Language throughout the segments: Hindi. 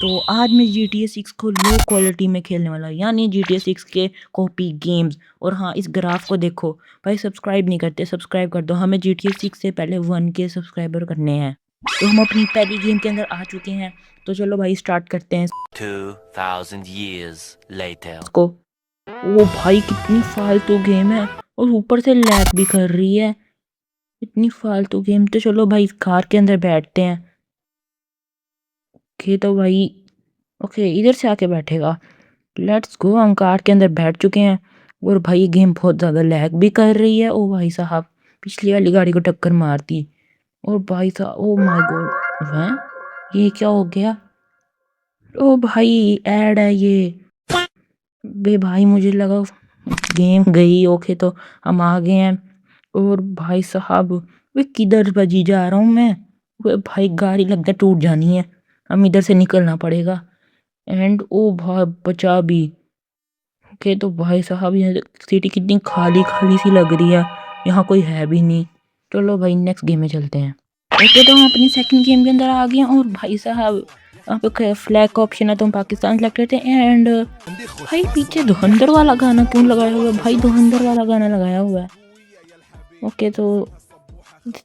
तो आज मैं GTA 6 को लो क्वालिटी में खेलने वाला हूँ, यानी GTA 6 के कॉपी गेम्स। और हाँ, इस ग्राफ को देखो भाई, सब्सक्राइब नहीं करते सब्सक्राइब कर दो, हमें GTA 6 से पहले 1K सब्सक्राइबर करने हैं। तो हम अपनी पहली गेम के अंदर आ चुके हैं, तो चलो भाई स्टार्ट करते हैं 2000 years later. इसको। ओ भाई, कितनी फालतू गेम है और ऊपर से लैग भी कर रही है, इतनी फालतू गेम। तो चलो भाई इस कार के अंदर बैठते हैं। ओके तो भाई, ओके इधर से आके बैठेगा। लेट्स गो, हम कार के अंदर बैठ चुके हैं। और भाई ये गेम बहुत ज़्यादा लैग भी कर रही है। ओ भाई साहब, पिछली वाली गाड़ी को टक्कर मार दी। और भाई साहब, ओ माय गॉड, वह ये क्या हो गया? ओ भाई, ऐड है ये। बे भाई, मुझे लगा गेम गई। ओके तो हम आ गए हैं। और भाई साहब, वे किधर बजी जा रहा हूँ मैं? वे भाई, गाड़ी लगता है टूट जानी है, हम इधर से निकलना पड़ेगा। एंड ओ भाई, बचा भी। ओके तो भाई साहब, ये सिटी कितनी खाली खाली सी लग रही है, यहाँ कोई है भी नहीं। चलो भाई नेक्स्ट गेम में चलते हैं। ओके तो हम अपनी सेकंड गेम के अंदर आ गए हैं। और भाई साहब, यहाँ पे फ्लैग का ऑप्शन है तो हम पाकिस्तान सेलेक्ट करते हैं। एंड भाई, पीछे धुरंधर वाला गाना क्यों लगाया हुआ है भाई? धुरंधर वाला गाना लगाया हुआ है। ओके तो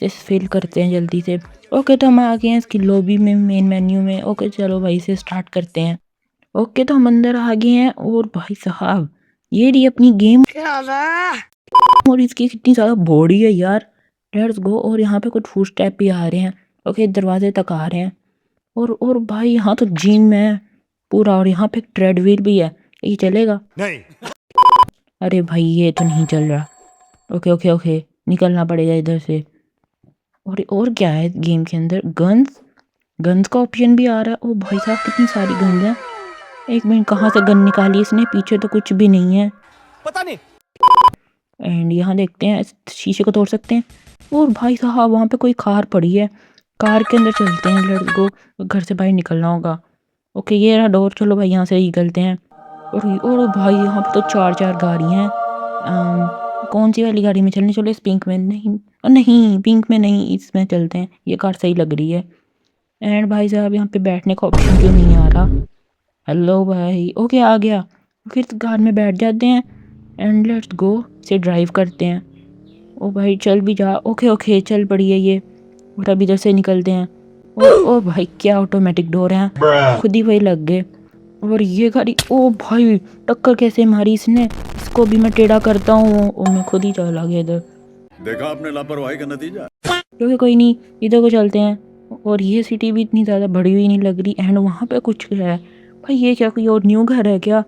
इस फिल करते हैं जल्दी से। ओके तो हम आ गए हैं इसकी लॉबी में, मेन मेन्यू में। ओके चलो भाई इसे स्टार्ट करते हैं। ओके तो हम अंदर आ गए हैं। और भाई साहब, ये रही अपनी गेम। और इसकी कितनी ज़्यादा बॉडी है यार। Let's go. और यहाँ पे कुछ फुट स्टेप भी आ रहे हैं। ओके, दरवाजे तक आ रहे हैं। और भाई, यहाँ तो जिम है पूरा, और यहाँ पे एक ट्रेडमिल भी है। ये चलेगा? नहीं। अरे भाई, ये तो नहीं चल रहा। ओके ओके ओके, निकलना पड़ेगा इधर से। और क्या है गेम के अंदर? गन्स, गन्स का ऑप्शन भी आ रहा है। ओ भाई साहब, कितनी सारी गन्स हैं। एक मिनट, कहाँ से गन निकाली इसने? पीछे तो कुछ भी नहीं है, पता नहीं। एंड यहाँ देखते हैं, शीशे को तोड़ सकते हैं। और भाई साहब, वहाँ पे कोई कार पड़ी है, कार के अंदर चलते हैं। लेट्स गो, घर से बाहर निकलना होगा। ओके ये रहा डोर, चलो भाई यहाँ से निकलते हैं। और भाई, यहाँ पे तो चार चार गाड़ी हैं। कौन सी वाली गाड़ी में चलने? चलो इस पिंक में, नहीं नहीं पिंक में नहीं, इसमें चलते हैं, ये कार सही लग रही है। एंड भाई साहब, यहाँ पे बैठने का ऑप्शन क्यों नहीं आ रहा? हेलो भाई, ओके आ गया। फिर तो कार में बैठ जाते हैं एंड लेट्स गो, से ड्राइव करते हैं। ओ भाई, चल भी जा। ओके ओके, चल पड़ी है ये। और अब इधर से निकलते हैं। ओ भाई, क्या ऑटोमेटिक डोर है, खुद ही वही लग गए। और ये गाड़ी, ओ भाई, टक्कर कैसे मारी इसने? इसको भी मैं टेढ़ा करता हूँ। और मैं खुद ही चला गया इधर। देखा आपने लापरवाही का नतीजा। क्योंकि कोई नहीं, इधर को चलते हैं। और ये सिटी भी इतनी ज़्यादा बड़ी हुई नहीं लग रही। एंड वहाँ पे कुछ है भाई, ये क्या कोई और न्यू घर है क्या?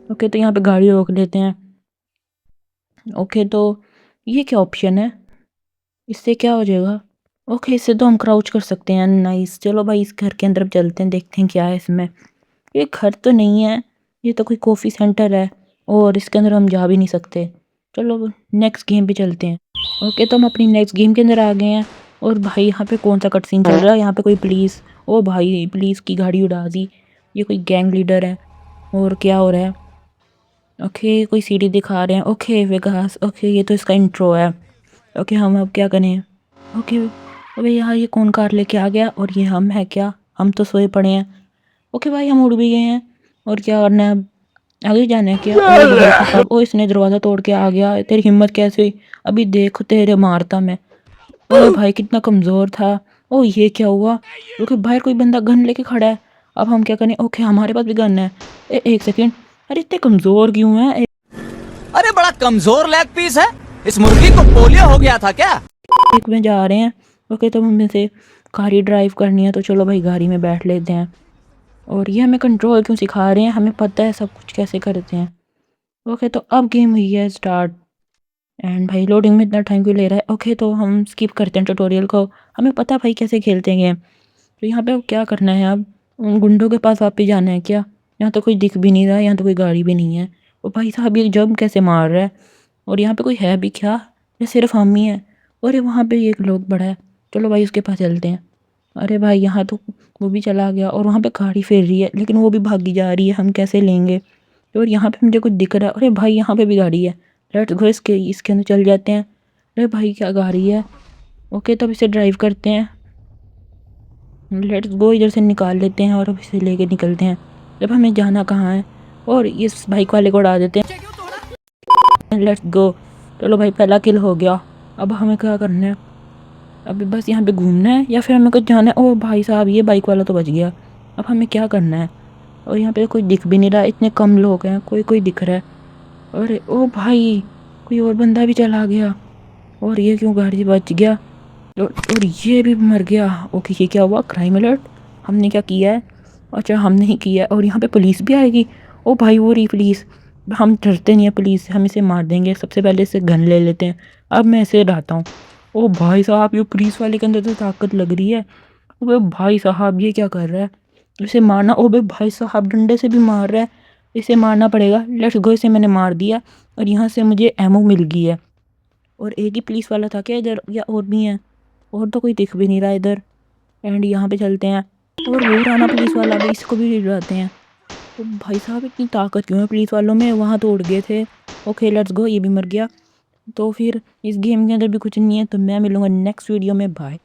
ओके तो यहाँ पे गाड़ी रोक लेते हैं। ओके तो ये क्या ऑप्शन है, इससे क्या हो जाएगा? ओके, इससे तो हम क्राउच कर सकते हैं। नाइस, चलो भाई इस घर के अंदर चलते हैं, देखते हैं क्या है इसमें। ये घर तो नहीं है, ये तो कोई कॉफ़ी सेंटर है, और इसके अंदर हम जा भी नहीं सकते। चलो नेक्स्ट गेम पे चलते हैं। ओके तो हम अपनी नेक्स्ट गेम के अंदर आ गए हैं। और भाई, यहाँ पे कौन सा कट सीन चल रहा है? यहाँ पे कोई पुलिस, ओ भाई पुलिस की गाड़ी उड़ा दी। ये कोई गैंग लीडर है, और क्या हो रहा है? ओके, कोई सीढ़ी दिखा रहे हैं। ओके वेगास, ओके ये तो इसका इंट्रो है। ओके, हम अब क्या करें? ओके, अबे यार, ये कौन कार लेके आ गया? और ये हम है क्या? हम तो सोए पड़े हैं। ओके भाई, हम उड़ भी गए हैं। और क्या करना है अब? आगे जाना है क्या? ओ भाई साहब, ओ इसने दरवाज़ा तोड़ के आ गया, तेरी हिम्मत कैसे हुई? अभी देखो तेरे मारता मैं। ओए भाई, कितना कमज़ोर था। ओ ये क्या हुआ? ओके, बाहर कोई बंदा गन लेके खड़ा है। अब हम क्या करें? ओके, हमारे पास भी गन है। एक सेकेंड, अरे इतने कमज़ोर क्यों है? अरे बड़ा कमजोर लेग पीस है। इस मुर्गी को पोलियो हो गया था क्या? एक में जा रहे हैं। ओके तो हमें से गाड़ी ड्राइव करनी है, तो चलो भाई गाड़ी में बैठ लेते हैं। और ये हमें कंट्रोल क्यों सिखा रहे हैं? हमें पता है सब कुछ कैसे करते हैं। ओके तो अब गेम हुई है स्टार्ट। एंड भाई, लोडिंग में इतना टाइम क्यों ले रहा है? ओके तो हम स्किप करते हैं ट्यूटोरियल को, हमें पता है भाई कैसे खेलते हैं गेम। तो यहाँ पे अब क्या करना है? अब उन गुंडों के पास वापस जाना है क्या? यहाँ तो कोई दिख भी नहीं रहा, यहाँ तो कोई गाड़ी भी नहीं है। और भाई साहब, ये जंप कैसे मार रहा है? और यहाँ पे कोई है भी क्या, या सिर्फ हम ही हैं? और वहाँ पे एक लोग बड़ा है, चलो भाई उसके पास चलते हैं। अरे भाई, यहाँ तो वो भी चला गया, और वहाँ पे गाड़ी फिर रही है, लेकिन वो भी भागी जा रही है, हम कैसे लेंगे? और यहाँ पे मुझे कुछ दिख रहा है। अरे भाई, यहाँ पे भी गाड़ी है। लेट्स गो, इसके अंदर चल जाते हैं। अरे भाई, क्या गाड़ी है? ओके तो अब इसे ड्राइव करते हैं। लेट्स गो, इधर से निकाल लेते हैं और अब इसे लेके निकलते हैं। जब हमें जाना कहाँ है, और इस बाइक वाले को उड़ा देते हैं। लेट्स गो, चलो भाई पहला किल हो गया। अब हमें क्या करना है, अभी बस यहाँ पे घूमना है या फिर हमें कुछ जाना है। ओ भाई साहब, ये बाइक वाला तो बच गया। अब हमें क्या करना है, और यहाँ पे कोई दिख भी नहीं रहा, इतने कम लोग हैं, कोई कोई दिख रहा है। अरे ओ भाई, कोई और बंदा भी चला गया, और ये क्यों गाड़ी बच गया, और ये भी मर गया। ओके, ये क्या हुआ, क्राइम अलर्ट, हमने क्या किया है, अच्छा हमने ही किया है, और यहाँ पे पुलिस भी आएगी। ओ भाई वो रही पुलिस, हम डरते नहीं है पुलिस से, हम इसे मार देंगे। सबसे पहले इसे गन ले लेते हैं, अब मैं इसे डराता हूँ। ओ भाई साहब, ये पुलिस वाले के अंदर तो ताकत लग रही है। ओबे भाई साहब, ये क्या कर रहा है, इसे मारना। ओबे भाई साहब, डंडे से भी मार रहा है, इसे मारना पड़ेगा। लेट्स गो, इसे मैंने मार दिया, और यहाँ से मुझे एमओ मिल गई है। और एक ही पुलिस वाला था क्या इधर, या और भी हैं, और तो कोई दिख भी नहीं रहा इधर। एंड यहाँ पे चलते हैं, और वो राना पुलिस वाला भी, इसको भी डराते हैं। तो भाई साहब, इतनी ताकत क्यों है पुलिस वालों में, वहाँ तो उड़ गए थे। ओके लेट्स गो, ये भी मर गया। तो फिर इस गेम के अंदर भी कुछ नहीं है, तो मैं मिलूँगा नेक्स्ट वीडियो में, बाय।